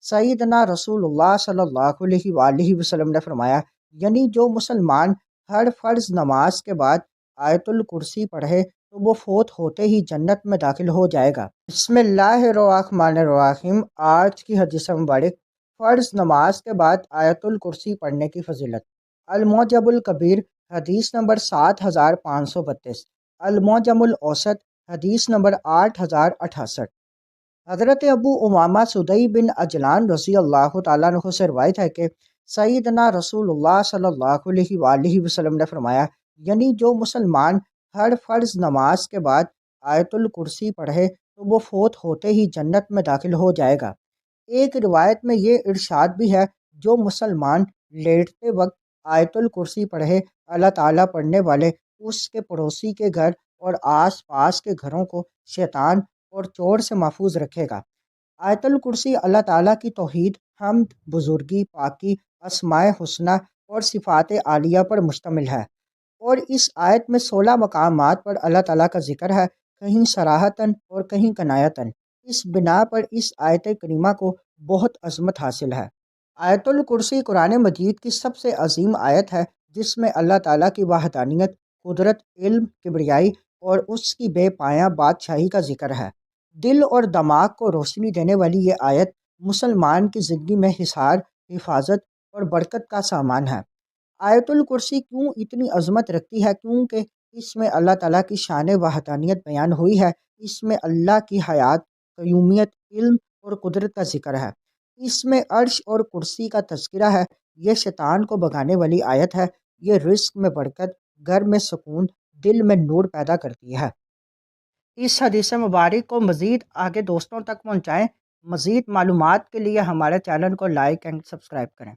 سیدنا رسول اللہ صلی اللہ علیہ وآلہ وسلم نے فرمایا، یعنی جو مسلمان ہر فرض نماز کے بعد آیت الکرسی پڑھے تو وہ فوت ہوتے ہی جنت میں داخل ہو جائے گا۔ بسم اللہ الرحمن الرحیم۔ آج کی حدیث مبارک، فرض نماز کے بعد آیت الکرسی پڑھنے کی فضیلت۔ المعجم الکبیر حدیث نمبر 7532، المعجم الاوسط حدیث نمبر 8068۔ حضرت ابو امامہ سدی بن اجلان رضی اللہ تعالیٰ عنہ سے روایت ہے کہ سیدنا رسول اللہ صلی اللہ علیہ وآلہ وسلم نے فرمایا، یعنی جو مسلمان ہر فرض نماز کے بعد آیت الکرسی پڑھے تو وہ فوت ہوتے ہی جنت میں داخل ہو جائے گا۔ ایک روایت میں یہ ارشاد بھی ہے، جو مسلمان لیٹتے وقت آیت الکرسی پڑھے، اللہ تعالیٰ پڑھنے والے اس کے پڑوسی کے گھر اور آس پاس کے گھروں کو شیطان اور چور سے محفوظ رکھے گا۔ آیت الکرسی اللہ تعالیٰ کی توحید، حمد، بزرگی، پاکی، اسماء حسنہ اور صفات عالیہ پر مشتمل ہے، اور اس آیت میں 16 مقامات پر اللہ تعالیٰ کا ذکر ہے، کہیں صراحتاً اور کہیں کنایتاً۔ اس بنا پر اس آیت کریمہ کو بہت عظمت حاصل ہے۔ آیت الکرسی قرآن مجید کی سب سے عظیم آیت ہے، جس میں اللہ تعالیٰ کی وحدانیت، قدرت، علم، کبریائی اور اس کی بے پایہ بادشاہی کا ذکر ہے۔ دل اور دماغ کو روشنی دینے والی یہ آیت مسلمان کی زندگی میں حصار، حفاظت اور برکت کا سامان ہے۔ آیت الکرسی کیوں اتنی عظمت رکھتی ہے؟ کیونکہ اس میں اللہ تعالیٰ کی شان وحدانیت بیان ہوئی ہے، اس میں اللہ کی حیات، قیومیت، علم اور قدرت کا ذکر ہے، اس میں عرش اور کرسی کا تذکرہ ہے۔ یہ شیطان کو بھگانے والی آیت ہے، یہ رزق میں برکت، گھر میں سکون، دل میں نور پیدا کرتی ہے۔ اس حدیث مبارک کو مزید آگے دوستوں تک پہنچائیں۔ مزید معلومات کے لیے ہمارے چینل کو لائک اینڈ سبسکرائب کریں۔